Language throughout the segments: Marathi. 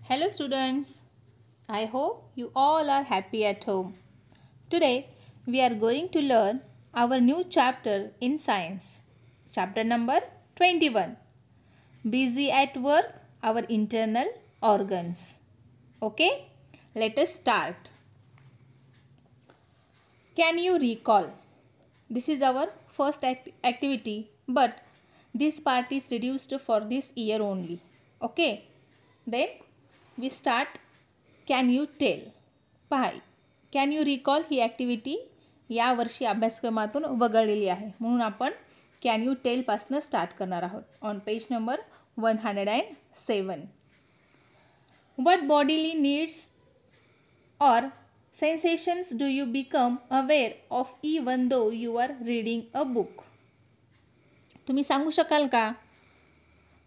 Hello students, I hope you all are happy at home. Today we are going to learn our new chapter in science. Chapter number 21. Busy at work, our internal organs. Okay, let us start. Can you recall? This is our first activity, but this part is reduced for this year only. Okay, then we start. Can you tell? पहा, can you recall he activity यावर्षी अभ्यासक्रमातून वगळलेली आहे, म्हणून आपण कॅन यू टेलपासून स्टार्ट करणार आहोत. On page number 107. What bodily needs or sensations do you become aware of even though you are reading a book? तुम्ही सांगू शकाल का?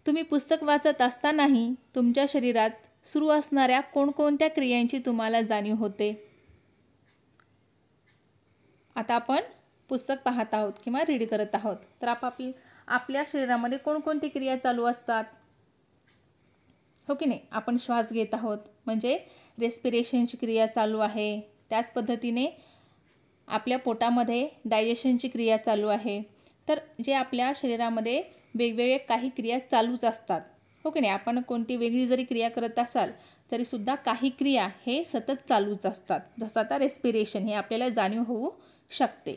तुम्ही पुस्तक वाचत असतानाही तुमच्या शरीरात सुरू असणाऱ्या कोणकोणत्या क्रियांची तुम्हाला जाणीव होते? आता आपण पुस्तक पाहत आहोत किंवा रीड करत आहोत, तर आपल्या शरीरामध्ये कोणकोणती क्रिया चालू असतात? हो की नाही? आपण श्वास घेत आहोत म्हणजे रेस्पिरेशनची क्रिया चालू आहे. त्याच पद्धतीने आपल्या पोटामध्ये डायजेशनची क्रिया चालू आहे. तर जे आपल्या शरीरामध्ये वेगवेगळे काही क्रिया चालूच असतात. हो की नाही? आपण कोणती वेगळी जरी क्रिया करत असाल तरी सुद्धा काही क्रिया हे सतत चालूच असतात. जसं आता रेस्पिरेशन हे आपल्याला जाणीव होऊ शकते.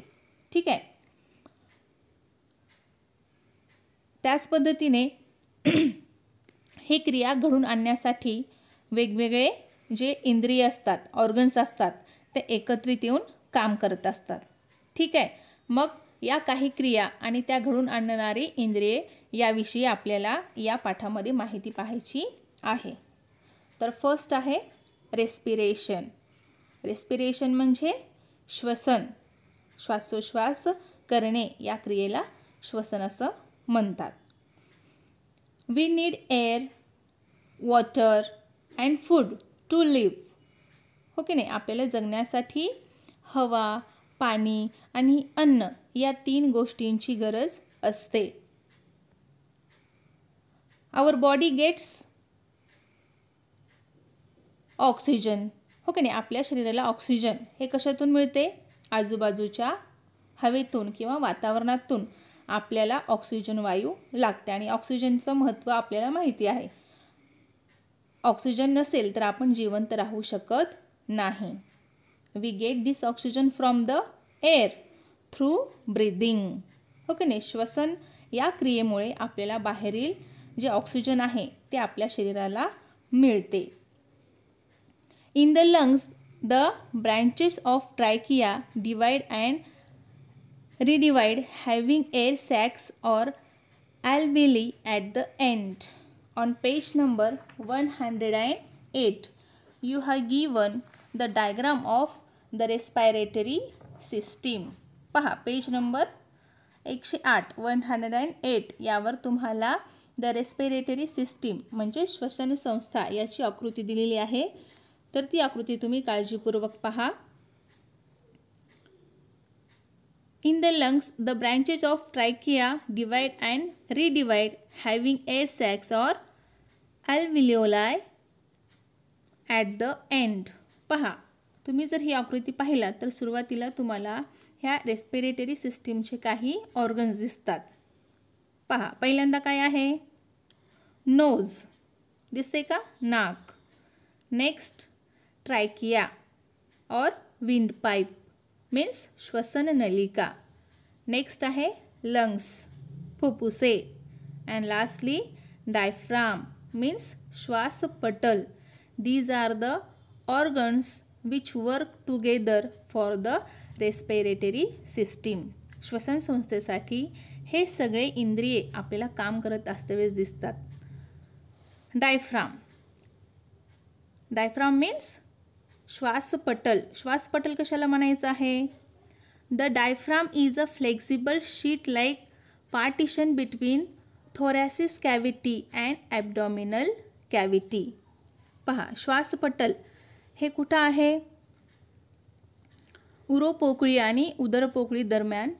ठीक आहे. त्याच पद्धतीने ही क्रिया घडून आणण्यासाठी वेगवेगळे जे इंद्रिय असतात, ऑर्गन्स असतात, ते एकत्रित येऊन काम करत असतात. ठीक आहे. मग या काही क्रिया आणि त्या घडून आणणारी इंद्रिये याविषयी आपल्याला या पाठामध्ये माहिती पाहायची आहे. तर फर्स्ट आहे रेस्पिरेशन. रेस्पिरेशन म्हणजे श्वसन, श्वासोश्वास करणे, या क्रियेला श्वसन असं म्हणतात. We need air, water and food to live. हो की नाही? आपल्याला जगण्यासाठी हवा, पाणी आणि अन्न या 3 गोष्टींची गरज असते. आवर बॉडी गेट्स ऑक्सिजन. हो की नाही? आपल्या शरीराला ऑक्सिजन हे कशातून मिळते? आजूबाजूच्या हवेतून किंवा वातावरणातून आपल्याला ऑक्सिजन वायू लागते आणि ऑक्सिजनचं महत्त्व आपल्याला माहिती आहे. ऑक्सिजन नसेल तर आपण जिवंत राहू शकत नाही. We get this oxygen from the air through breathing. हो की नाही? श्वसन या क्रियेमुळे आपल्याला बाहेरील जे ऑक्सिजन आहे ते आपल्या शरीराला मिळते. In the lungs the branches of trachea divide and redivide having air sacs or alveoli at the end. On page number 108 you have given the diagram of the respiratory system. पहा, पेज नंबर 108 108 यावर तुम्हाला द रेस्पिरेटरी सिस्टीम म्हणजे श्वसन संस्था याची आकृती दिलेली आहे. तर ती आकृती तुम्ही काळजीपूर्वक पहा. In the lungs, the branches of trachea divide and redivide, having air sacs or alveoli at the end. पहा, तुम्ही जर ही आकृती पाहिला तर सुरुवातीला तुम्हाला ह्या रेस्पिरेटरी सिस्टीमचे काही ऑर्गन्स दिसतात. पहा, पहिल्यांदा काय आहे? नोज दिसते का? नाक. नेक्स्ट ट्रायकिया और विंड पाईप मीन्स श्वसन नलिका. नेक्स्ट आहे लंग्स, फुफ्फुसे. अँड लास्टली डायफ्राम मीन्स श्वासपटल. These are the organs which work together for the respiratory system. श्वसन संस्थेसाठी हे सगळे इंद्रिये आपल्याला काम करत असतेवेळेस दिसतात. डायफ्राम. डायफ्राम मीन्स श्वासपटल. श्वासपटल कशाला म्हणायचं आहे? The diaphragm is a flexible sheet like partition between thoracic cavity and abdominal cavity. पहा, श्वासपटल हे कुठं आहे? उरोपोकळी आणि उदरपोकळी दरम्यान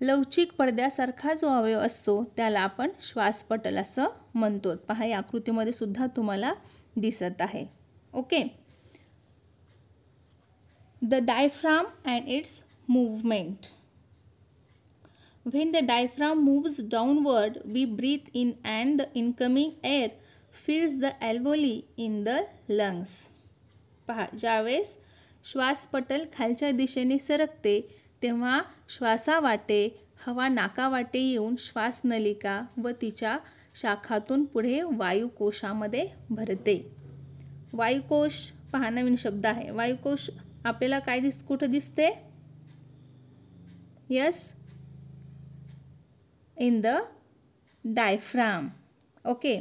लवचिक पडद्यासारखा जो अवयव असतो त्याला आपण श्वासपटल असं म्हणतो. पहा या आकृतीमध्ये सुद्धा तुम्हाला दिसत आहे. Okay. The diaphragm and it's movement. When the diaphragm moves downward, we breathe in and the incoming air fills the alveoli in the lungs. पहा, ज्यावेळेस श्वासपटल खालच्या दिशेने सरकते तेव्हा श्वासावाटे हवा नाकावाटे येऊन श्वासनलिका व तिच्या शाखातून पुढे वायुकोशामध्ये भरते. वायुकोश पहा नवीन शब्द आहे. वायुकोश आपल्याला काय कुठं दिसते? Yes, in the diaphragm. Okay.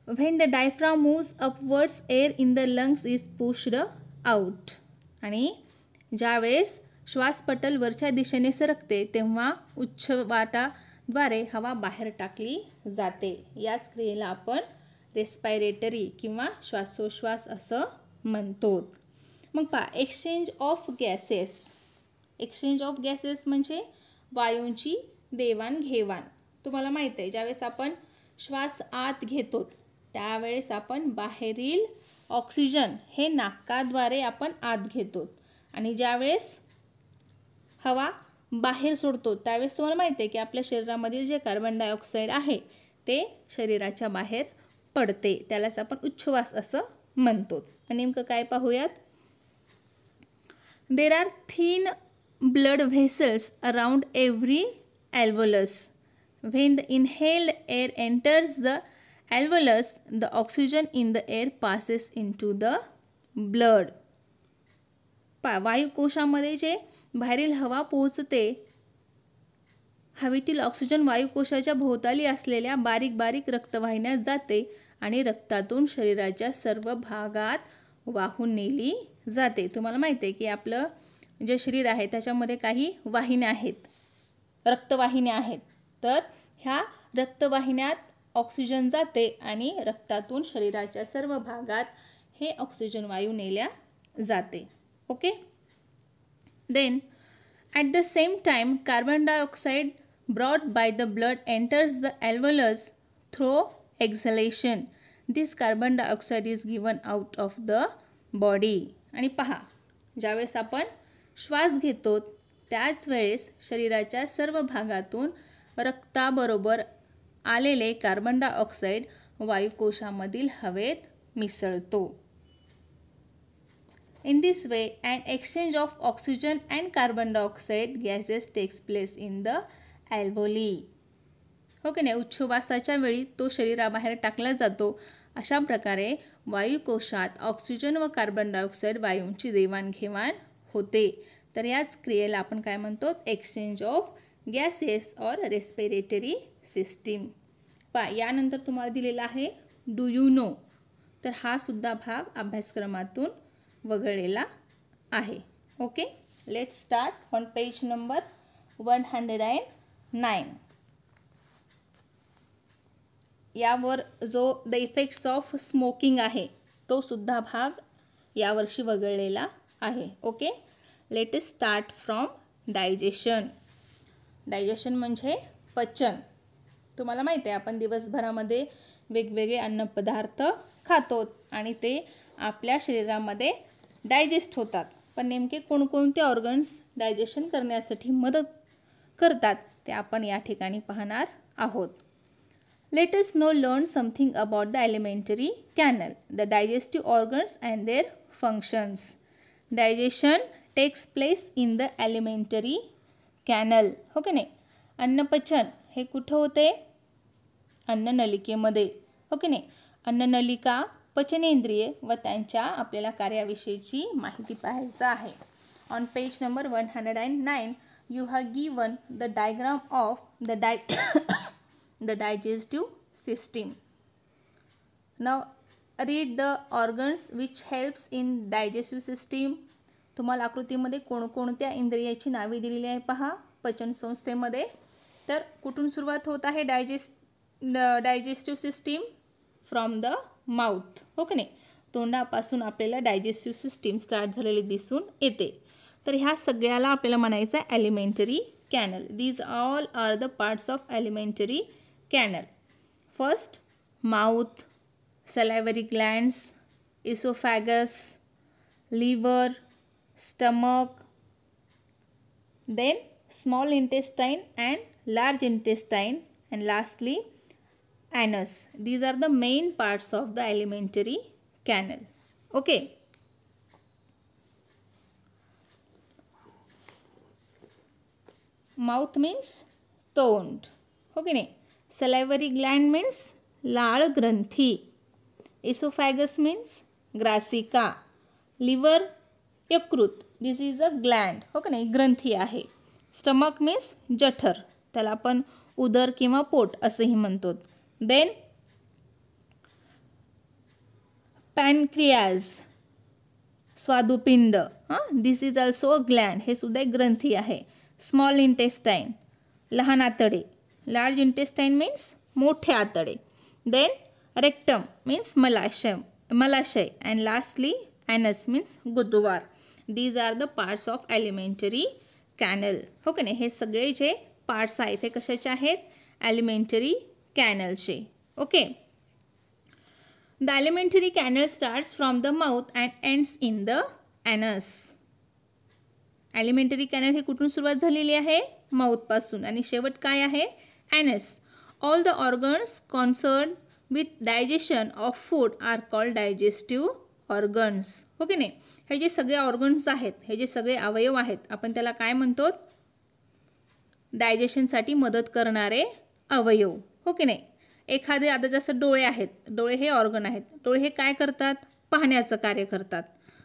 When the diaphragm moves upwards, air in the lungs is pushed out. आणि ज्यावेळेस श्वासपटल वरच्या दिशेने सरकते तेव्हा उच्छवाटाद्वारे हवा बाहेर टाकली जाते. याच क्रियेला आपण रेस्पायरेटरी किंवा श्वासोश्वास असं म्हणतो. मग पहा, exchange of gases. Exchange of gases म्हणजे वायूंची देवाणघेवाण. तुम्हाला माहीत आहे, ज्यावेळेस आपण श्वास आत घेतो त्यावेळेस आपण बाहेरील ऑक्सिजन हे नाकाद्वारे आपण आत घेतो आणि ज्यावेळेस हवा बाहेर सोडतो त्यावेळेस तुम्हाला माहिती आहे की आपल्या शरीरामधील जे कार्बन डायऑक्साईड आहे ते शरीराच्या बाहेर पडते. त्यालाच आपण उच्छ्वास असं म्हणतो. नेमकं काय पाहूयात. There are thin blood vessels around every alveolus. When the inhaled air enters the alveolus, the oxygen in the air passes into the blood. वायुकोशामध्ये जे बाहेरील हवा पोहोचते हवेतील ऑक्सिजन वायुकोशाच्या भोवताली असलेल्या बारीक बारीक रक्तवाहिन्यात जाते आणि रक्तातून शरीराच्या सर्व भागात वाहून नेली जाते. तुम्हाला माहिती आहे की आपलं जे शरीर आहे त्याच्यामध्ये काही वाहिन्या आहेत, रक्तवाहिन्या आहेत. तर ह्या रक्तवाहिन्यात ऑक्सिजन जाते आणि रक्तातून शरीराच्या सर्व भागात हे ऑक्सिजन वायू नेल्या जाते. Okay. Then at the same time carbon dioxide brought by the blood enters the alveolus through exhalation. This carbon dioxide is given out of the body. आणि पहा, ज्यावेळेस आपण श्वास घेतो त्याच वेळेस शरीराच्या सर्व भागातून रक्ताबरोबर आलेले कार्बन डायऑक्साईड वायुकोशामधील हवेत मिसळतो. In this way an exchange of oxygen and carbon dioxide gases takes place in the alveoli. हो की नाही. उच्छ्वासाच्या वेळी तो शरीराबाहेर टाकला जातो. अशा प्रकारे वायुकोशात ऑक्सिजन व कार्बन डायऑक्साईड वायूंची देवाणघेवाण होते. तर याच क्रियेला आपण काय म्हणतो? Exchange of gases or respiratory system. यानंतर तुम्हाला दिलेला आहे डू यू नो. तर हा सुद्धा भाग अभ्यासक्रमातून वगळलेला आहे. Okay. Let's start on page number 109. यावर जो द इफेक्ट्स ऑफ स्मोकिंग आहे तो सुद्धा भाग यावर्षी वगळलेला आहे. Okay. Let us start from digestion. Digestion म्हणजे पचन. तुम्हाला माहिती आहे आपण दिवसभरामध्ये वेगवेगळे अन्नपदार्थ खातो आणि ते आपल्या शरीरामध्ये डायजेस्ट होतात. पण नेमके कोणकोणते ऑर्गन्स डायजेशन करण्यासाठी मदत करतात ते आपण या ठिकाणी पाहणार आहोत. Let us now learn something about the alimentary canal, the digestive organs and their functions. Digestion takes place in the alimentary canal. हो की नाही. अन्नपचन हे कुठं होते? अन्ननलिकेमध्ये. हो की नाही. अन्ननलिका, पचनेंद्रिय व त्यांच्या आपल्याला कार्याविषयीची माहिती पाहायचं आहे. On page number 109 you have given the diagram of the digestive system. Now read the organs which helps in digestive system. तुम्हाला आकृतीमध्ये कोणकोणत्या इंद्रियाची नावे दिलेली आहे पहा पचन संस्थेमध्ये. तर कुठून सुरुवात होत आहे digestive system? From the mouth. हो की नाही. तोंडापासून आपल्याला डायजेस्टिव्ह सिस्टीम स्टार्ट झालेली दिसून येते. तर ह्या सगळ्याला आपल्याला म्हणायचं आहे elementary canal. These all are the parts of alimentary canal. First, mouth, salivary glands, esophagus, liver, stomach, then small intestine and large intestine, and lastly anus. These are the main parts of the alimentary canal. Okay. Mouth means तोंड, हो की नाही. Salivary gland means लाळ ग्रंथी. Esophagus means ग्रासिका. Liver यकृत, दिस इज अ ग्लँड, हो की नाही, ग्रंथी आहे. स्टमक मीन्स जठर, त्याला आपण उदर किंवा पोट असेही म्हणतो. देन पॅनक्रियाज, स्वादुपिंड, this is also a gland, हे सुद्धा एक ग्रंथी आहे. स्मॉल इंटेस्टाईन, लहान आतडे. लार्ज इंटेस्टाईन मीन्स मोठे आतडे. देन रेक्टम मीन्स मलाशय अँड लास्टली ॲनस मीन्स गुदद्वार. These are the parts of alimentary canal, हो की नाही. हे सगळे जे पार्ट्स आहेत हे कशाचे आहेत, ॲलिमेंटरी कॅनलचे. Okay. The alimentary canal starts from the mouth and ends in the anus. Alimentary canal हे कुठून सुरुवात झालेली आहे, माउथपासून, आणि शेवट काय आहे, anus. All the organs concern with digestion of food are called digestive organs, हो की नाही. हे जे सगळे ऑर्गन्स आहेत, हे जे सगळे अवयव आहेत, आपण त्याला काय म्हणतो, डायजेशनसाठी मदत करणारे अवयव, हो की नाही. एखादे आता जसं डोळे आहेत, डोळे हे ऑर्गन आहेत. डोळे हे काय करतात, पाहण्याचं कार्य करतात.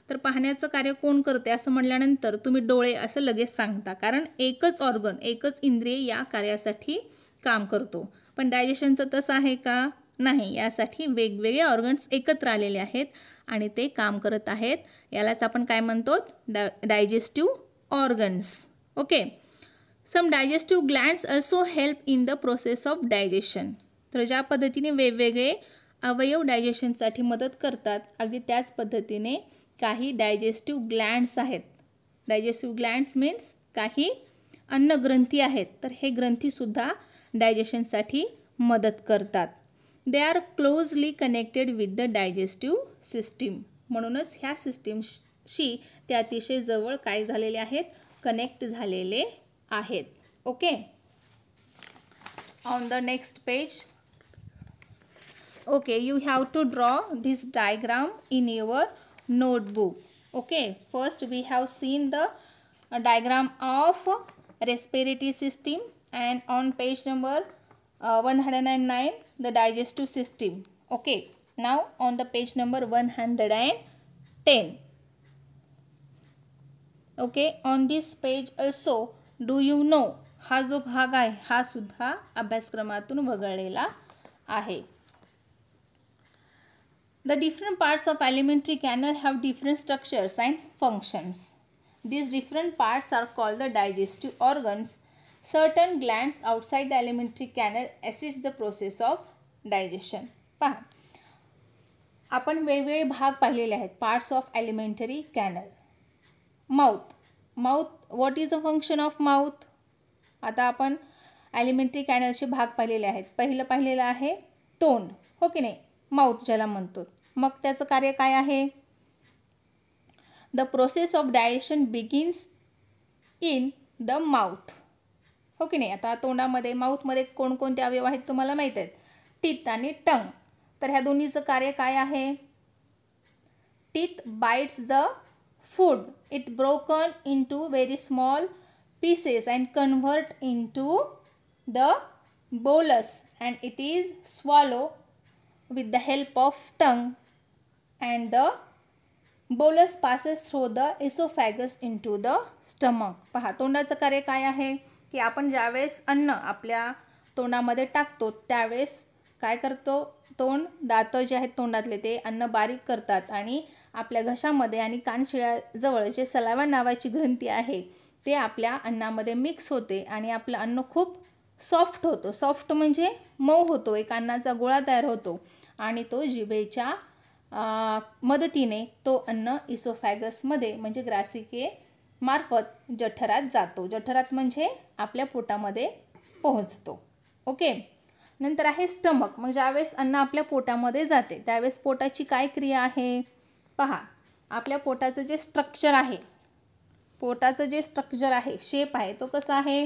तर पाहण्याचं कार्य कोण करते असं म्हटल्यानंतर तुम्ही डोळे असं लगेच सांगता, कारण एकच ऑर्गन, एकच इंद्रिय या कार्यासाठी काम करतो. पण डायजेशनचं तसं आहे का, नाही. यासाठी वेगवेगळे ऑर्गन्स एकत्र आलेले आहेत आणि ते काम करत आहेत. यालाच आपण काय म्हणतो, digestive organs. Okay. Some digestive glands also help in the process of digestion. तर ज्या पद्धतीने वेगवेगळे अवयव डायजेशनसाठी मदत करतात, अगदी त्याच पद्धतीने काही डायजेस्टिव्ह ग्लँड्स आहेत. डायजेस्टिव्ह ग्लँड्स मीन्स काही अन्नग्रंथी आहेत, तर हे ग्रंथीसुद्धा डायजेशनसाठी मदत करतात. They are closely connected with the digestive system. म्हणूनच ह्या सिस्टीमशी ते अतिशय जवळ काय झालेले आहेत, कनेक्ट झालेले आहेत. Okay. On the next page, okay, you have to draw this diagram in your notebook. Okay, first we have seen the diagram of respiratory system, and on page number 109 the digestive system. Okay, now on the page number 110. Okay, on this page also, do you know, हा जो भाग आहे हा सुद्धा अभ्यासक्रमातून वगळलेला आहे. The different parts of alimentary canal have different structures and functions. These different parts are called the digestive organs. Certain glands outside the alimentary canal assist the process of digestion. पहा, आपण वेगवेगळे भाग पाहिलेले आहेत, parts of alimentary canal. Mouth, what is a function of mouth. आता आपण alimentary कॅनलचे भाग पाहिलेले आहेत. पहिलं पाहिलेलं आहे तोंड, हो की नाही, माउथ ज्याला म्हणतो. मग त्याचं कार्य काय आहे, the process of digestion begins in the mouth, हो की नाही. आता तोंडामध्ये, माउथमध्ये कोणकोणते अवयव आहेत तुम्हाला माहीत आहेत, टीथ आणि टंग. तर ह्या दोन्हीचं कार्य काय आहे, teeth bytes the food, it broken into very small pieces and convert into the bolus, and it is swallow with the help of tongue, and the bolus passes through the esophagus into the stomach. पहा, तोंडाचं कार्य काय आहे की आपण ज्यावेळेस अन्न आपल्या तोंडामध्ये टाकतो त्यावेळेस काय करतो, तोंड, दात जे आहेत तोंडातले ते अन्न बारीक करतात आणि आपल्या घशामध्ये आणि कानशिळ्याजवळ जे सलावा नावाची ग्रंथी आहे ते आपल्या अन्नामध्ये मिक्स होते आणि आपलं अन्न खूप सॉफ्ट होतो. सॉफ्ट म्हणजे मऊ होतो, एक अन्नाचा गोळा तयार होतो आणि तो जिभेच्या मदतीने तो अन्न इसोफॅगसमध्ये म्हणजे ग्रासिकेमध्ये मार्फत जठरात जातो. जठरात म्हणजे आपल्या पोटामध्ये पोहोचतो. ओके. नंतर आहे स्टमक. मग ज्यावेळेस अन्न आपल्या पोटामध्ये जाते त्यावेळेस पोटाची काय क्रिया आहे पहा. आपल्या पोटाचं जे स्ट्रक्चर आहे, शेप आहे तो कसा आहे,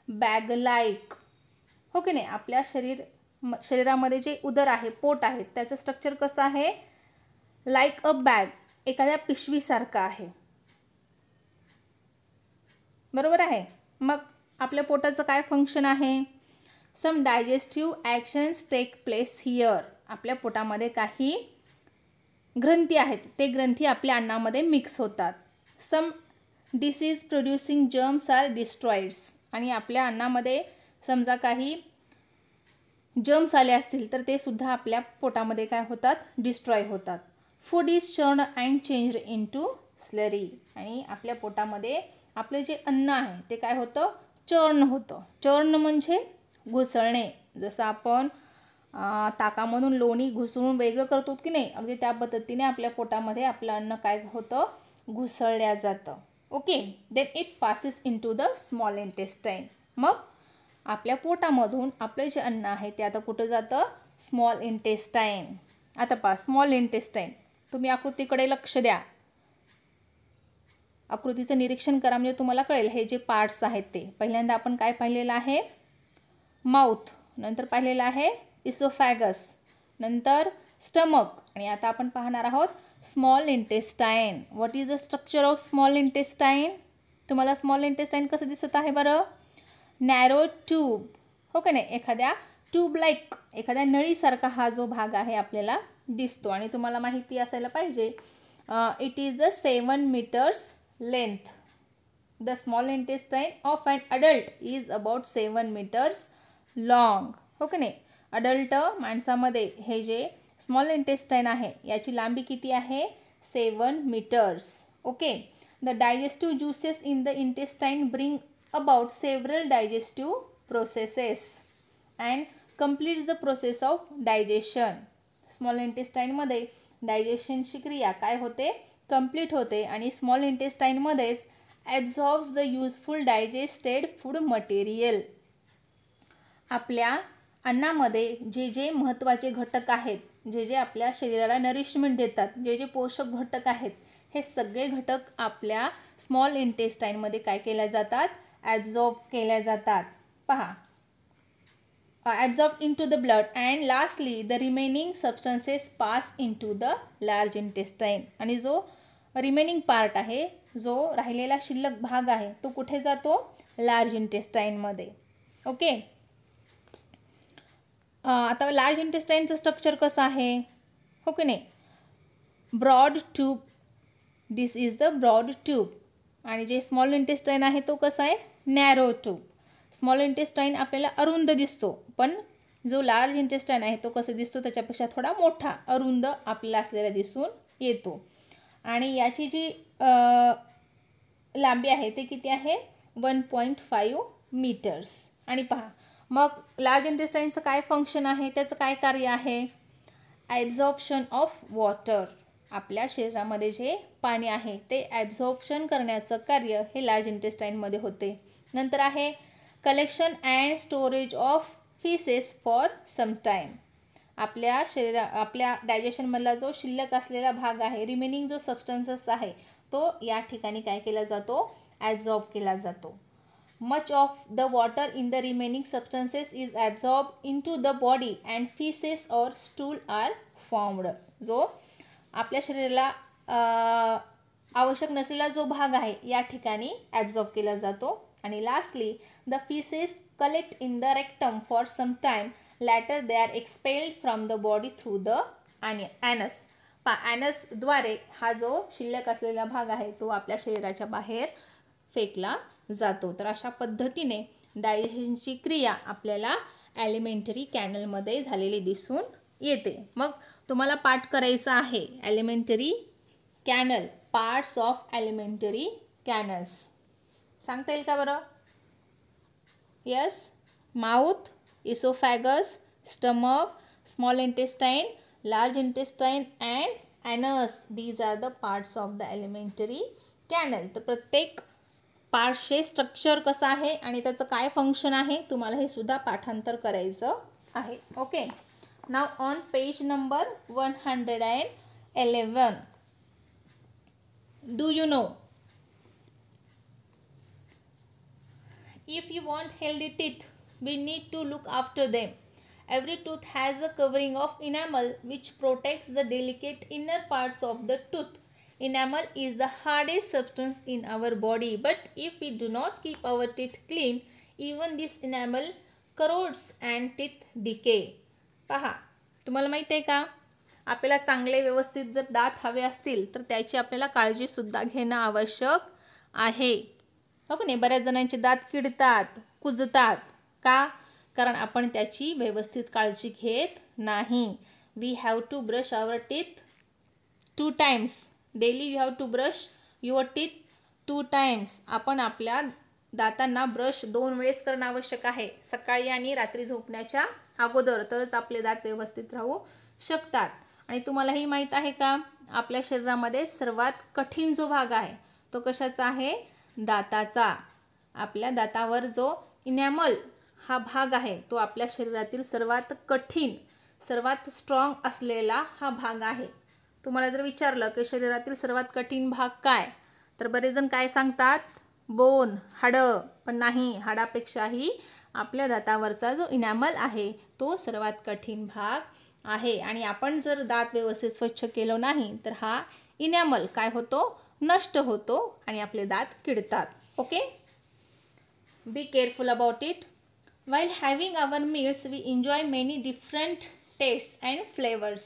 बॅग लाईक. हो की नाही. आपल्या शरीरामध्ये जे उदर आहे, पोट आहे, त्याचं स्ट्रक्चर कसं आहे, लाईक अ बॅग, एखाद्या पिशवीसारखं आहे. बरोबर आहे. मग आपल्या पोटाचं काय फंक्शन आहे, some digestive actions take place here. आपल्या पोटामध्ये काही ग्रंथी आहेत, ते ग्रंथी आपल्या अन्नामध्ये मिक्स होतात. सम डिसीज प्रोड्युसिंग जर्म्स आर डिस्ट्रॉइड्स. आणि आपल्या अन्नामध्ये समजा काही जर्म्स आले असतील तर ते सुद्धा आपल्या पोटामध्ये काय होतात, डिस्ट्रॉय होतात. Food is churn and change into slurry. आणि आपल्या पोटामध्ये आपले जे अन्न आहे ते काय होतं, चर्न होतं. चर्न म्हणजे घुसळणे. जसं आपण ताकामधून लोणी घुसळून वेगळं करतो की नाही, अगदी त्या पद्धतीने आपल्या पोटामध्ये आपलं अन्न काय होतं, घुसळल्या जातं. Okay. Then it passes into the small intestine. मग आपल्या पोटामधून आपलं जे अन्न आहे ते आता कुठं जातं, स्मॉल इंटेस्टाईन. आता पहा स्मॉल इंटेस्टाईन, तुम्ही आकृतीकडे लक्ष द्या, आकृतीचं निरीक्षण करा म्हणजे तुम्हाला कळेल हे जे पार्ट्स आहेत ते. पहिल्यांदा आपण काय पाहिलेलं आहे, माउथ, नंतर पाहिलेलं आहे इसोफॅगस, नंतर स्टमक, आणि आता आपण पाहणार आहोत small intestine. What is the structure of small intestine. तुम्हाला स्मॉल इंटेस्टाईन कसं दिसत आहे बरं, नॅरो ट्यूब. हो का नाही, एखाद्या ट्यूब लाईक, एखाद्या नळीसारखा हा जो भाग आहे आपल्याला दिसतो. आणि तुम्हाला माहिती असायला पाहिजे, it is the 7 meters length. The small intestine of an adult is about 7 meters long. हो की नाही. अडल्ट माणसामध्ये हे जे स्मॉल इंटेस्टाईन आहे याची लांबी किती आहे, 7 meters. Okay. The digestive juices in the intestine bring about several digestive processes and completes the process of digestion. Small इंटेस्टाईनमध्ये डायजेशनची क्रिया काय होते, कंप्लीट होते. आणि स्मॉल इंटेस्टाईनमध्येच absorbs the useful digested food material. आपल्या अन्नामध्ये जे जे महत्त्वाचे घटक आहेत, जे जे आपल्या शरीराला नरिशमेंट देतात, जे जे पोषक घटक आहेत, हे सगळे घटक आपल्या स्मॉल इंटेस्टाईनमध्ये काय केल्या जातात, ॲब्झॉर्ब केल्या जातात. पहा, absorb into the blood and lastly the remaining substances pass into the large intestine. आणि जो रिमेनिंग पार्ट आहे, जो राहिलेला शिल्लक भाग आहे, तो कुठे जातो, लार्ज इंटेस्टाईनमध्ये. ओके. आता लार्ज इंटेस्टाईनचं स्ट्रक्चर कसं आहे, हो की नाही, broad tube. This is the broad tube. आणि जे स्मॉल इंटेस्टाईन आहे तो कसा आहे, नॅरो ट्यूब. स्मॉल इंटेस्टाईन आपल्याला अरुंद दिसतो, पण जो लार्ज इंटेस्टाईन आहे तो कसं दिसतो, त्याच्यापेक्षा थोडा मोठा अरुंद आपल्याला असलेला दिसून येतो. आणि याची जी लांबी आहे ते किती आहे, 1.5 meters. आणि पहा मग लार्ज इंटेस्टाईनचं काय फंक्शन आहे, त्याचं काय कार्य आहे, ॲब्झॉर्प्शन ऑफ वॉटर. आपल्या शरीरामध्ये जे पाणी आहे ते ॲब्झॉर्प्शन करण्याचं कार्य हे लार्ज इंटेस्टाईनमध्ये होते. नंतर आहे collection and storage of faeces for some time. आपल्या डायजेशनमधला जो शिल्लक असलेला भाग आहे, रिमेनिंग जो सबस्टन्सेस आहे, तो या ठिकाणी काय केला जातो, ॲब्झॉर्ब केला जातो. Much of the water in the remaining substances is absorb into the body and faeces or stool are formed. जो आपल्या शरीराला आवश्यक नसलेला जो भाग आहे या ठिकाणी ॲब्झॉर्ब केला जातो. आणि lastly the faeces collect in the rectum for some time, later they are expelled from the body through the anus. ॲनसद्वारे हा जो शिल्लक असलेला भाग आहे तो आपल्या शरीराच्या बाहेर फेकला जातो. तर अशा पद्धतीने डायजेशनची क्रिया आपल्याला ॲलिमेंटरी कॅनलमध्ये झालेली दिसून येते. मग तुम्हाला पाठ करायचा आहे alimentary canal, parts of alimentary canals. सांगता येईल का बरं. Yes, mouth, oesophagus, stomach, small intestine, large intestine and anus. These are the parts of the alimentary canal. तर प्रत्येक पार्टचे स्ट्रक्चर कसं आहे आणि त्याचं काय फंक्शन आहे तुम्हाला हे सुद्धा पाठांतर करायचं आहे. Okay. Now on page number 111. Do you know, if you want healthy teeth, we need to look after them. Every tooth has a covering of enamel which protects the delicate inner parts of the tooth. Enamel is the hardest substance in our body, but if we do not keep our teeth clean, even this enamel corrodes and teeth decay. पहा, तुम्हाला माहिती आहे का, आपल्याला चांगले व्यवस्थित जर दात हवे असतील तर त्याची आपल्याला काळजीसुद्धा घेणं आवश्यक आहे. हो की नाही. बऱ्याच जणांचे दात किडतात, कुजतात. का? कारण आपण त्याची व्यवस्थित काळजी घेत नाही. We have to brush our teeth 2 times daily. You have to brush your teeth 2 times. आपण आपल्या दातांना ब्रश 2 वेळेस करणं आवश्यक आहे, सकाळी आणि रात्री झोपण्याच्या अगोदर, तरच आपले दात व्यवस्थित राहू शकतात. आणि तुम्हालाही माहीत आहे का, आपल्या शरीरामध्ये सर्वात कठीण जो भाग आहे तो कशाचा आहे? दाताचा. आपल्या दातावर जो इनॅमल हा भाग आहे तो आपल्या शरीरातील सर्वात कठीण, सर्वात स्ट्रॉंग असलेला हा भाग आहे. तुम्हाला जर विचारलं की शरीरातील सर्वात कठीण भाग काय, तर बरेच जण काय सांगतात? बोन, हाडं. पण नाही, हाडापेक्षाही आपल्या दातावरचा जो इनॅमल आहे तो सर्वात कठीण भाग आहे. आणि आपण जर दात व्यवस्थित स्वच्छ केलं नाही तर हा इनॅमल काय होतो? नष्ट होतो आणि आपले दात किडतात. Okay. Be careful about it. While having our meals, we enjoy many different tastes and flavors.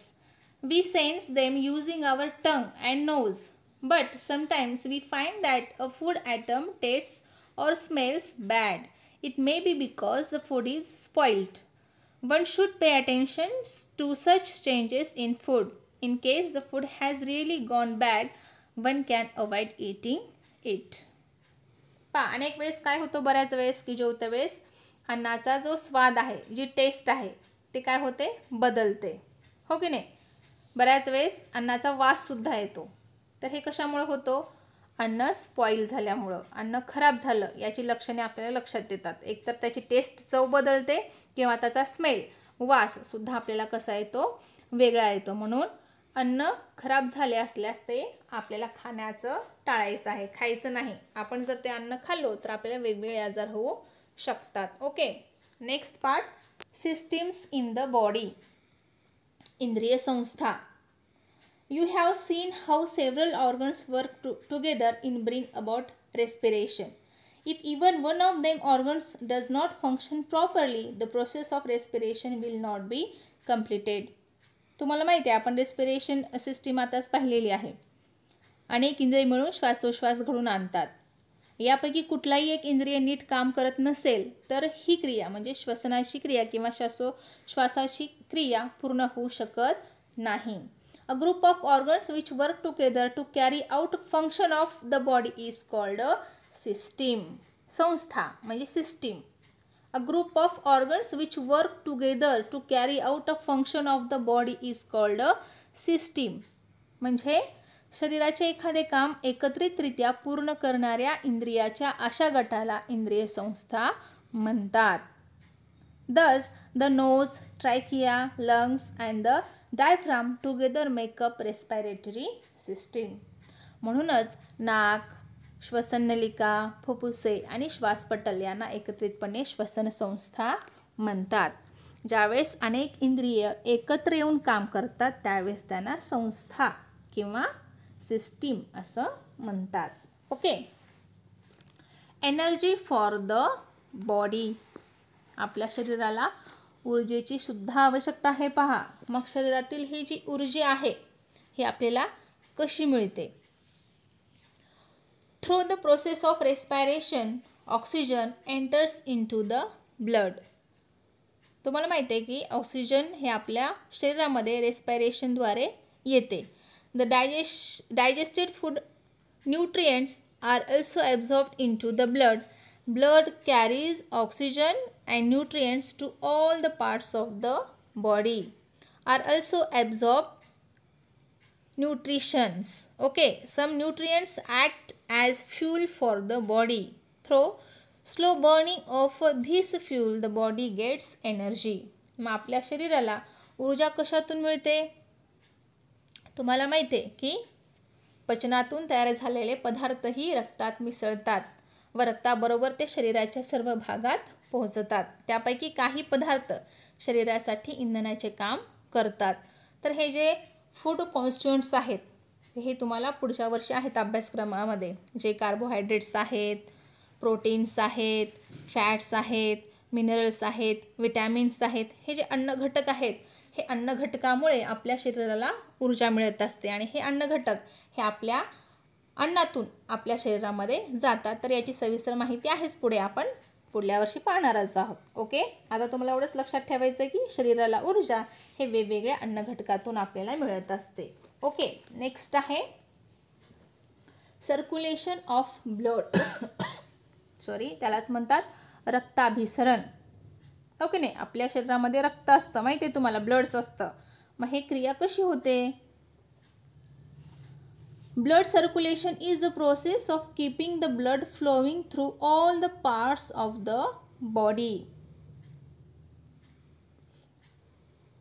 We sense them using our tongue and nose. But sometimes we find that a food item tastes or smells bad. It may be because the food is spoiled. One should pay attention to such changes in food. In case the food has really gone bad, one can avoid eating it. अनेक वेळेस काय होतं, बऱ्याच वेळेस की जेवत्या वेळेस अन्नाचा जो स्वाद आहे, जी टेस्ट आहे ते काय होते? बदलते. हो की नाही. बऱ्याच वेळेस अन्नाचा वाससुद्धा येतो. तर हे कशामुळे होतो? अन्न स्पॉईल झाल्यामुळं, अन्न खराब झालं याची लक्षणे आपल्याला लक्षात येतात. एकतर त्याची टेस्ट, चव बदलते किंवा त्याचा स्मेल, वाससुद्धा आपल्याला कसा येतो? वेगळा येतो. म्हणून अन्न खराब झाले असल्यास ते आपल्याला खाण्याचं टाळायचं आहे, खायचं नाही. आपण जर ते अन्न खाल्लो तर आपल्याला वेगवेगळे आजार होऊ शकतात. Okay. Next part, systems in the body. इंद्रिय संस्था. You have seen how several organs work together in bring about respiration. If even one of them organs does not function properly, the process of respiration will not be completed. तुम्हाला माहिती आहे, आपण रेस्पिरेशन सिस्टीम आताच पाहिलेली आहे. अनेक इंद्रिय मिळून श्वासोश्वास घडून आणतात. यापैकी कुठलाही एक इंद्रिय नीट काम करत नसेल तर ही क्रिया म्हणजे श्वसनाची क्रिया किंवा श्वासाची क्रिया पूर्ण होऊ शकत नाही. A group of organs which work together to carry out function of the body is called a system. संस्था म्हणजे system. A group of organs which work together to carry out a function of the body is called a system. म्हणजे शरीराचे एखादे काम एकत्रितरित्या पूर्ण करणाऱ्या इंद्रियाच्या अशा गटाला इंद्रिय संस्था म्हणतात. Thus, the nose, trachea, lungs and the diaphragm together make up respiratory system. म्हणूनच नाक, श्वसननलिका, फुफ्फुसे आणि श्वासपटल यांना एकत्रितपणे श्वसन संस्था म्हणतात. ज्यावेळेस अनेक इंद्रिय एकत्र येऊन काम करतात त्यावेळेस त्यांना संस्था किंवा सिस्टीम असं म्हणतात. Okay. Energy for the body. आपल्या शरीराला ऊर्जेची सुद्धा आवश्यकता आहे. पहा, मग शरीरातील ही जी ऊर्जा आहे ही आपल्याला कशी मिळते? Through the process of respiration, oxygen enters into the blood. तुम्हाला माहिती आहे की ऑक्सिजन हे आपल्या शरीरामध्ये रेस्पिरेशनद्वारे येते. The digested food nutrients are also absorbed into the blood. Blood carries oxygen and nutrients to all the parts of the body. Are also absorbed nutritions. Okay, some nutrients act as fuel for the body. Through slow burning of this fuel the body gets energy. मग आपल्या शरीराला ऊर्जा कशातून मिळते? तुम्हाला माहिती आहे की पचनातून तयार झालेले पदार्थही रक्तात मिसळतात व रक्ताबरोबर ते शरीराच्या सर्व भागात पोहोचतात. त्यापैकी काही पदार्थ शरीरासाठी इंधनाचे काम करतात. तर हे जे फूड कॉन्स्टिट्युएंट्स आहेत हे तुम्हाला पुढच्या वर्षी आहेत अभ्यासक्रमामध्ये. जे कार्बोहायड्रेट्स आहेत, प्रोटीन्स आहेत, फॅट्स आहेत, मिनरल्स आहेत, विटॅमिन्स आहेत, हे जे अन्न घटक आहेत हे अन्न घटकामुळे आपल्या शरीराला ऊर्जा मिळत असते आणि हे अन्न घटक हे आपल्या अन्नातून आपल्या शरीरामध्ये जातात. तर याची सविस्तर माहिती आहेच पुढे आपण पुढल्या वर्षी पाहणारच आहोत. ओके, आता तुम्हाला एवढंच लक्षात ठेवायचं की शरीराला ऊर्जा हे वेगवेगळ्या अन्न घटकातून आपल्याला मिळत असते. ओके, नेक्स्ट आहे सर्क्युलेशन ऑफ ब्लड. त्यालाच म्हणतात रक्ताभिसरण. ओके नाही, आपल्या शरीरामध्ये रक्त असतं, माहिती आहे तुम्हाला, ब्लड्स असतं. मग हे क्रिया कशी होते? Blood circulation is the process of keeping the blood flowing through all the parts of the body.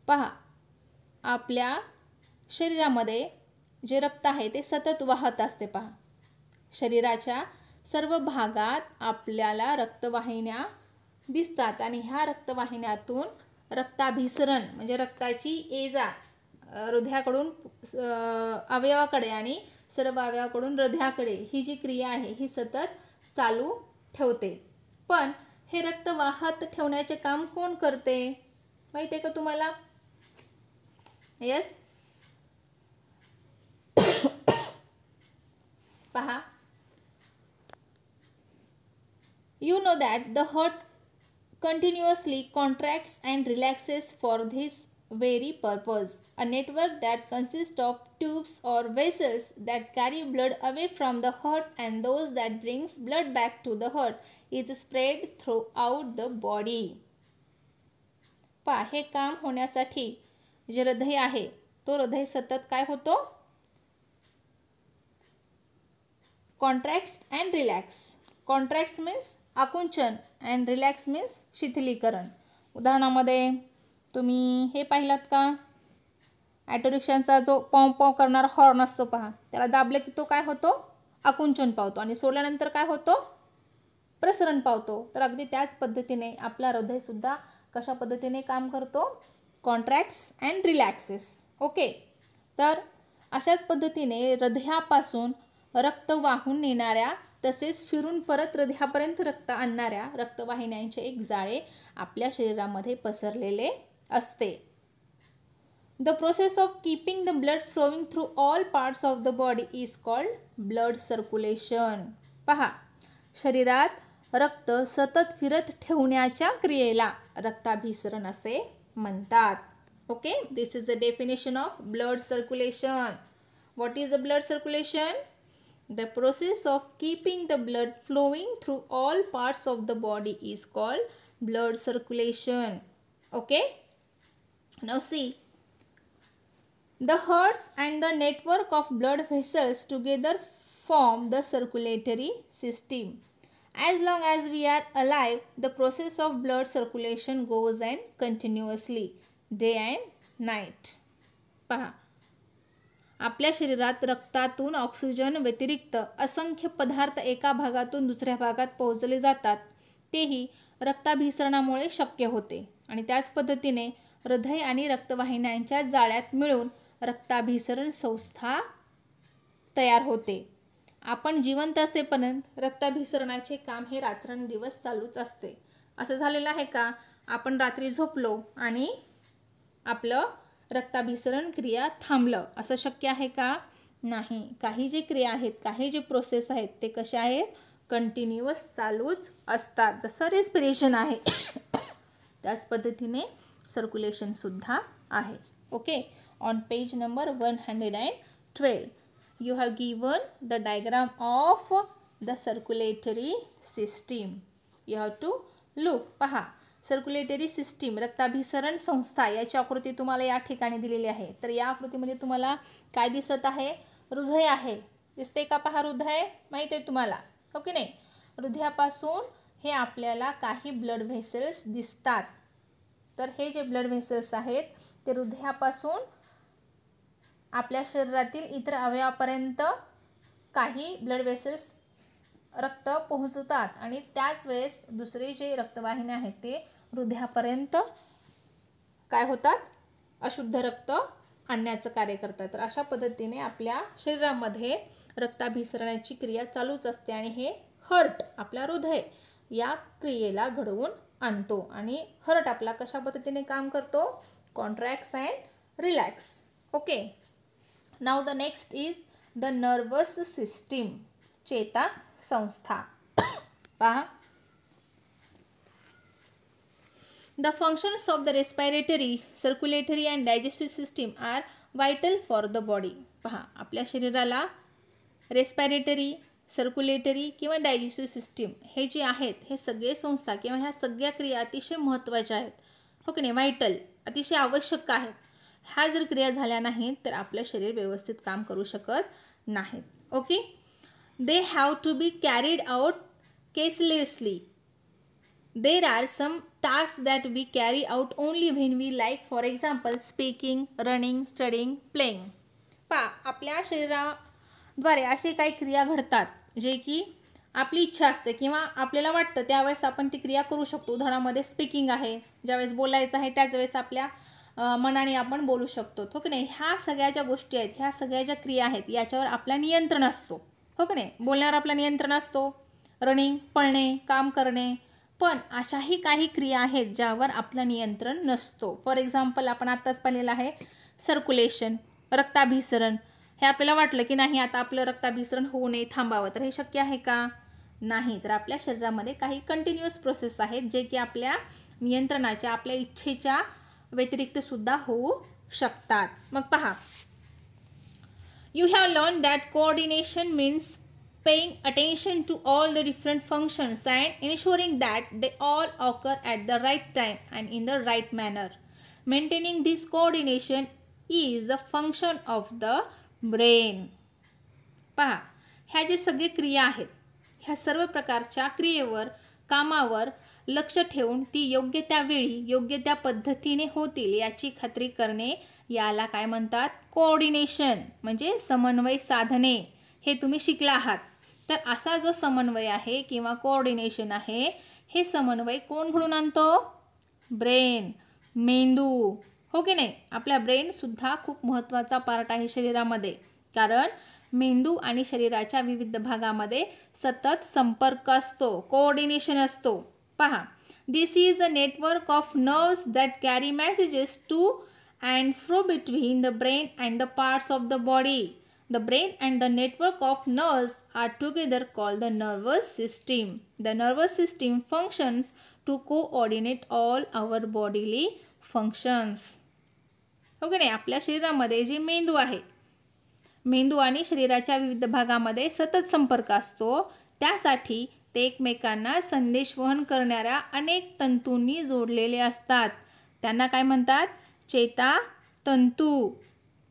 पहा, आपल्या शरीरामध्ये जे रक्त आहे ते सतत वाहत असते. पहा, शरीराच्या सर्व भागात आपल्याला रक्तवाहिन्या दिसतात आणि ह्या रक्तवाहिन्यातून रक्ताभिसरण म्हणजे रक्ताची ये-जा हृदयाकडून अवयवाकडे आणि सर्व अवयवाकडून हृदयाकडे ही जी क्रिया आहे ही सतत चालू ठेवते. पण हे रक्त वाहत ठेवण्याचे काम कोण करते माहिती आहे का तुम्हाला? यस, पहा, you know that the heart continuously contracts and relaxes for this very purpose. A network that consists of tubes or vessels that carry blood away from the heart and those that brings blood back to the heart is spread throughout the body. पहा, हे काम होण्यासाठी जे हृदय आहे तो हृदय सतत काय होतो? Contracts and relax. Contracts means आकुंचन अँड रिलॅक्स मीन्स शिथिलीकरण. उदाहरणामध्ये तुम्ही हे पाहिलात का? ॲटो रिक्षांचा जो पॉव पॉव करणारा हॉर्न असतो पहा, त्याला दाबले की तो काय होतो? आकुंचन पावतो आणि सोडल्यानंतर काय होतो? प्रसरण पावतो. तर अगदी त्याच पद्धतीने आपला हृदयसुद्धा कशा पद्धतीने काम करतो? Contracts and रिलॅक्सेस. ओके, तर अशाच पद्धतीने हृदयापासून रक्त वाहून नेणाऱ्या तसेच फिरून परत हृदयापर्यंत रक्त आणणाऱ्या रक्तवाहिन्यांचे एक जाळे आपल्या शरीरामध्ये पसरलेले असते. The process of keeping the blood flowing through all parts of the body is called blood circulation. पहा, शरीरात रक्त सतत फिरत ठेवण्याच्या क्रियेला रक्ताभिसरण असे म्हणतात. Okay, this is the definition of blood circulation. What is the blood circulation? The process of keeping the blood flowing through all parts of the body is called blood circulation. Okay, now see, the hearts and the network of blood vessels together form the circulatory system. As long as we are alive, the process of blood circulation goes on continuously, day and night. पहा, आपल्या शरीरात रक्तातून ऑक्सिजन व्यतिरिक्त असंख्य पदार्थ एका भागातून दुसऱ्या भागात पोहोचले जातात. तेही रक्ताभिसरणामुळे शक्य होते आणि त्याच पद्धतीने हृदय आणि रक्तवाहिन्यांच्या जाळ्यात मिळून रक्ताभिसरण संस्था तयार होते. आपण जिवंत असेपर्यंत रक्ताभिसरणाचे काम हे रात्रंदिवस चालूच असते. असं झालेलं आहे का? आपण रात्री झोपलो आणि आपलं रक्ताभिसरण क्रिया थांबलं, असं शक्य आहे का? नाही. काही जे क्रिया आहेत, काही जे प्रोसेस आहेत ते कशा आहेत? कंटिन्युअस चालूच असतात. जसं रेस्पिरेशन आहे त्याच पद्धतीने सर्क्युलेशनसुद्धा आहे. Okay, on page number 112 you have given the diagram of the circulatory system. You have to look. पहा, सर्क्युलेटरी सिस्टीम, रक्ताभिसरण संस्था याची आकृती तुम्हाला या ठिकाणी दिलेली आहे. तर या आकृतीमध्ये तुम्हाला काय दिसत आहे? हृदय आहे. दिसते का? पहा, हृदय माहीत आहे तुम्हाला, हो की नाही? हृदयापासून हे आपल्याला काही ब्लड व्हेसल्स दिसतात. तर हे जे ब्लड व्हेसल्स आहेत ते हृदयापासून आपल्या शरीरातील इतर अवयवापर्यंत काही ब्लड व्हेसल्स रक्त पोहोचतात आणि त्याच वेळेस दुसरे जे रक्तवाहिन्या आहेत ते हृदयापर्यंत काय होतात? अशुद्ध रक्त आणण्याचं कार्य करतात. तर अशा पद्धतीने आपल्या शरीरामध्ये रक्ताभिसरणाची क्रिया चालूच असते आणि हे हार्ट, आपला हृदय, या क्रियेला घडवून आणतो. आणि हार्ट आपला कशा पद्धतीने काम करतो? Contracts and relax. Okay, now the next is the nervous system, चेता संस्था. पहा, the functions of the respiratory, circulatory and digestive system are vital for the body. पहा, आपल्या शरीराला रेस्पिरेटरी, सर्क्युलेटरी किंवा डायजेस्टिव्ह सिस्टीम हे जे आहेत हे सगळे संस्था किंवा ह्या सगळ्या क्रिया अतिशय महत्त्वाच्या आहेत, हो की नाही? व्हायटल, अतिशय आवश्यक आहेत. ह्या जर क्रिया झाल्या नाहीत तर आपलं शरीर व्यवस्थित काम करू शकत नाहीत. Okay, they have to be carried out ceaselessly. There are some tasks that we carry out only when we like, for example speaking, running, studying, playing. पहा, आपल्या शरीराद्वारे असे काही क्रिया घडतात जे की आपली इच्छा असते किंवा आपल्याला वाटतं त्यावेळेस आपण ती क्रिया करू शकतो. उदाहरणामध्ये स्पीकिंग आहे, ज्यावेळेस बोलायचं आहे त्याच वेळेस आपल्या मनाने आपण बोलू शकतो, हो की नाही? ह्या सगळ्या ज्या गोष्टी आहेत, ह्या सगळ्या ज्या क्रिया आहेत याच्यावर आपला नियंत्रण असतो, हो की नाही? बोलण्यावर आपला नियंत्रण असतो, रनिंग, पळणे, काम करणे. पण अशाही काही क्रिया आहेत ज्यावर आपलं नियंत्रण नसतो. फॉर एक्झाम्पल आपण आत्ताच पाहिलेलं आहे सर्क्युलेशन, रक्ताभिसरण. हे आपल्याला वाटलं की नाही आता आपलं रक्ताभिसरण होऊ नये, थांबावं, तर हे शक्य आहे का? नाही. तर आपल्या शरीरामध्ये काही कंटिन्युअस प्रोसेस आहेत जे की आपल्या नियंत्रणाच्या, आपल्या इच्छेच्या व्यतिरिक्त सुद्धा होऊ शकतात. मग पहा, you have learn that coordination means paying attention to all the different functions and ensuring that they all occur at the right time and in the right manner. Maintaining this coordination is the function of the brain. पहा, ह्या जे सगळे क्रिया आहेत ह्या सर्व प्रकारच्या क्रियेवर, कामावर लक्ष ठेवून ती योग्य त्या वेळी, योग्य त्या पद्धतीने होतील याची खात्री करणे याला काय म्हणतात? कोऑर्डिनेशन, म्हणजे समन्वय साधने. हे तुम्ही शिकला आहात. तर असा जो समन्वय आहे किंवा कोऑर्डिनेशन आहे, हे समन्वय कोण घडून आणतो? ब्रेन, मेंदू, हो की नाही? आपला ब्रेन सुद्धा खूप महत्त्वाचा पार्ट आहे शरीरामध्ये, कारण मेंदू आणि शरीराच्या विविध भागामध्ये सतत संपर्क असतो, कोऑर्डिनेशन असतो. पहा, this is a network of nerves that carry messages to and fro between the brain and the parts of the body. The brain and the network of nerves are together called the nervous system. The nervous system functions to coordinate all our bodily functions. हो की नाही? आपल्या शरीरामध्ये जे मेंदू आहे, मेंदू आणि शरीराच्या विविध भागामध्ये सतत संपर्क असतो. त्यासाठी ते एकमेकांना संदेश वहन करणाऱ्या अनेक तंतूंनी जोडलेले असतात. त्यांना काय म्हणतात? चेतातंतू,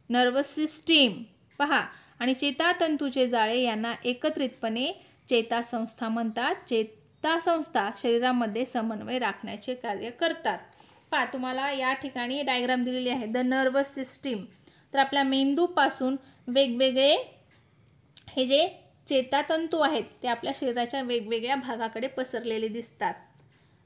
नर्वस सिस्टीम. पहा, आणि चेतातंतूचे जाळे यांना एकत्रितपणे चेतासंस्था म्हणतात. चेतासंस्था शरीरामध्ये समन्वय राखण्याचे कार्य करतात. पहा, तुम्हाला या ठिकाणी डायग्राम दिलेली आहे, द नर्वस सिस्टीम. तर आपल्या मेंदूपासून वेगवेगळे हे जे चेतातंतू आहेत ते आपल्या शरीराच्या वेगवेगळ्या भागाकडे पसरलेले दिसतात.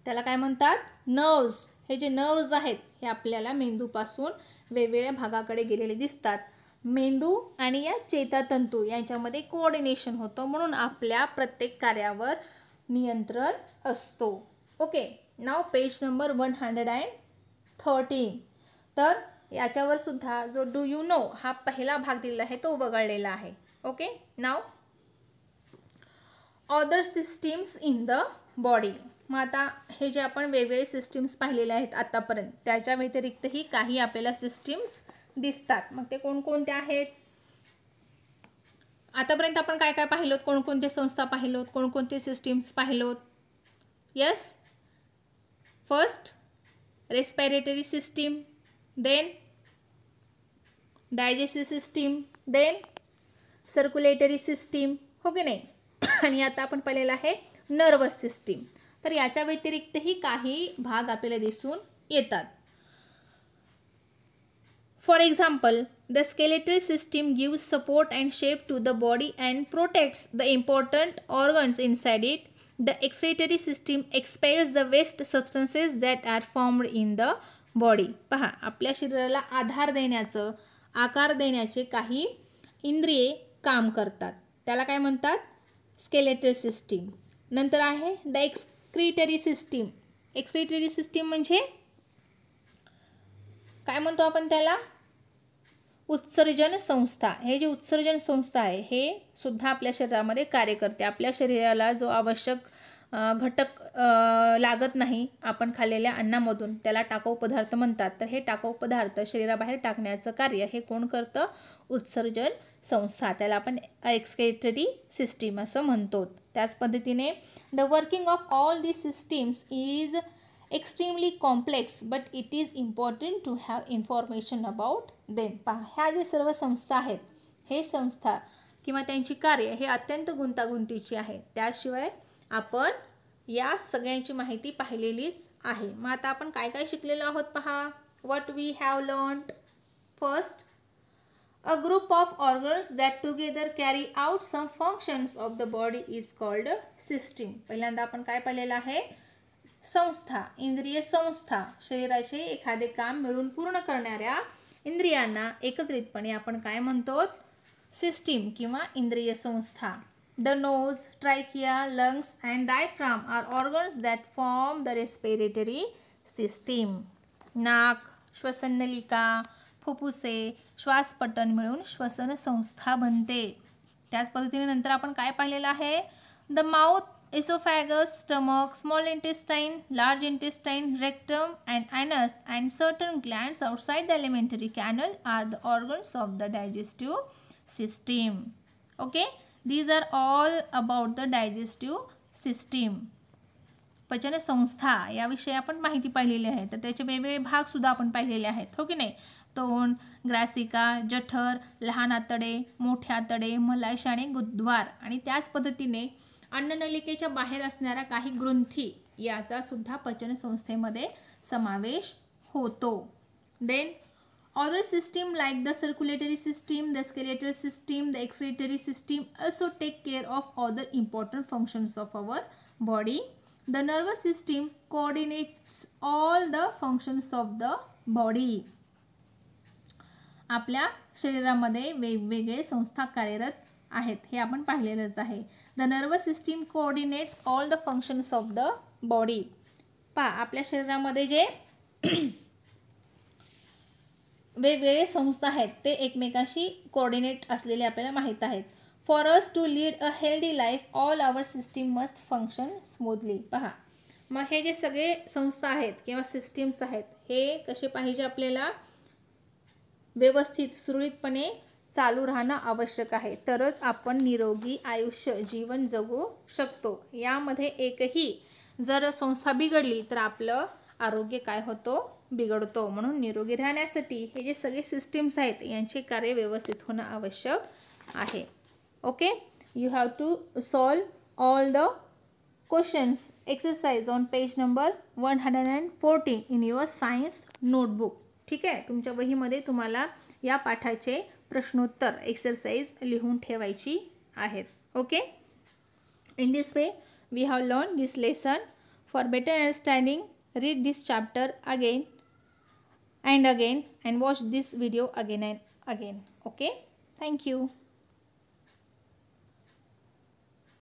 त्याला काय म्हणतात? नर्व्स. हे जे नर्व्स आहेत हे आपल्याला मेंदूपासून वेगवेगळ्या भागाकडे गेलेले दिसतात. मेंदू आणि या चेतातंतू यांच्यामध्ये कोऑर्डिनेशन होतं, म्हणून आपल्या प्रत्येक कार्यावर नियंत्रण असतो. ओके, नाव पेज नंबर 113. तर याच्यावर सुद्धा जो डू यू नो हा पहिला भाग दिलेला आहे तो वगळलेला आहे. Okay, now other systems in the body. मग आता हे जे आपण वेगवेगळे सिस्टीम्स पाहिलेले आहेत आतापर्यंत त्याच्या व्यतिरिक्तही काही आपल्याला सिस्टीम्स दिसतात. मग ते कोणकोणते आहेत? आतापर्यंत आपण काय काय पाहिलोत? कोणकोणते संस्था पाहिलोत? कोणकोणते सिस्टीम्स पाहिलोत? Yes, first respiratory system, then digestive system, then circulatory system, हो की नाही. आणि आता आपण पाहिलेलं आहे नर्वस सिस्टीम. तर याच्या व्यतिरिक्तही काही भाग आपल्याला दिसून येतात. For example, the skeletal system gives support and shape to the body and protects the important organs inside it. The excretory system expels the waste substances that are formed in the body. पहा, आपल्या शरीराला आधार देण्याचं, आकार देण्याचे काही इंद्रिये काम करतात. त्याला काय म्हणतात? Skeletal system. नंतर आहे the excretory system. Excretory system म्हणजे काय म्हणतो आपण त्याला? उत्सर्जन संस्था. हे जे उत्सर्जन संस्था आहे हे सुद्धा आपल्या शरीरामध्ये कार्य करते. आपल्या शरीराला जो आवश्यक घटक लागत नाही आपण खाल्लेल्या अन्नामधून, त्याला टाकाऊ पदार्थ म्हणतात. तर हे टाकाऊ पदार्थ शरीराबाहेर टाकण्याचं कार्य हे कोण करतं? उत्सर्जन संस्था. त्याला आपण एक्सक्रीटरी सिस्टीम असं म्हणतो. त्याच पद्धतीने the working of all the systems is extremely complex but it is important to have information about them. पहा, ह्या जे सर्व संस्था आहेत, हे संस्था किंवा त्यांची कार्य हे अत्यंत गुंतागुंतीची आहे. त्याशिवाय आपण या सगळ्यांची माहिती पाहिलेलीच आहे. मग आता आपण काय काय शिकलेलो आहोत पहा. What we have learned. First, a group of organs that together carry out some functions of the body is called a system. पहिल्यांदा आपण काय पाहिलेलं आहे? संस्था, इंद्रिय संस्था. शरीराचे एखादे काम मिळून पूर्ण करणाऱ्या इंद्रियांना एकत्रितपणे आपण काय म्हणतो? सिस्टीम किंवा इंद्रिय संस्था. The nose, trachea, lungs and diaphragm are organs that form the respiratory system. नाक, श्वसननलिका, फुफ्फुसे, श्वासपटन मिळून श्वसन संस्था बनते. त्याच पद्धतीने नंतर आपण काय पाहिलेलं आहे? The mouth, esophagus, stomach, small intestine, large intestine, rectum and anus and certain glands outside the alimentary canal are the organs of the digestive system. Okay, these are all about the digestive system. पचन संस्था याविषयी आपण माहिती पाहिलेली आहे. तर त्याचे वेगवेगळे भाग सुद्धा आपण पाहिलेले आहेत, हो की नाही. तोंड, ग्रासिका, जठर, लहान आतडे, मोठे आतडे, मलाशय आणि गुदद्वार. आणि त्याच पद्धतीने अन्ननलिकेच्या बाहेर असणाऱ्या काही ग्रंथी याचा सुद्धा पचन संस्थेमध्ये समावेश होतो. Then other system like the circulatory system, the skeletal system, the excretory system also take care of other important functions of our body. The nervous system coordinates all the functions of the body. आपल्या शरीरामध्ये वेगवेगळे संस्था कार्यरत आहेत हे आपण पाहिलेलंच आहे. The nervous system coordinates all the functions of the body. पहा, आपल्या शरीरामध्ये जे वेगवेगळे संस्था आहेत ते एकमेकांशी कोऑर्डिनेट असलेले आपल्याला माहीत आहेत. For us to lead a healthy life all our system must function smoothly. पहा, मग हे जे सगळे संस्था आहेत किंवा सिस्टीम्स आहेत हे कसे पाहिजे? आपल्याला व्यवस्थित सुरळीतपणे चालू राहणं आवश्यक आहे. तरच आपण निरोगी आयुष्य जीवन जगू शकतो. यामध्ये एकही जर संस्था बिघडली तर आपलं आरोग्य काय होतो? बिघडतो. म्हणून निरोगी राहण्यासाठी हे जे सगळे सिस्टीम्स आहेत यांचे कार्य व्यवस्थित होणं आवश्यक आहे. Okay, you have to solve all the questions exercise on page number 114 in your science notebook. ठीक आहे, तुमच्या वहीमध्ये तुम्हाला या पाठाचे प्रश्नोत्तर एक्सरसाइज लिहून ठेवायची आहेत. Okay, in this way we have learn this lesson. For better understanding read this chapter again and again and watch this video again and again. Okay, thank you.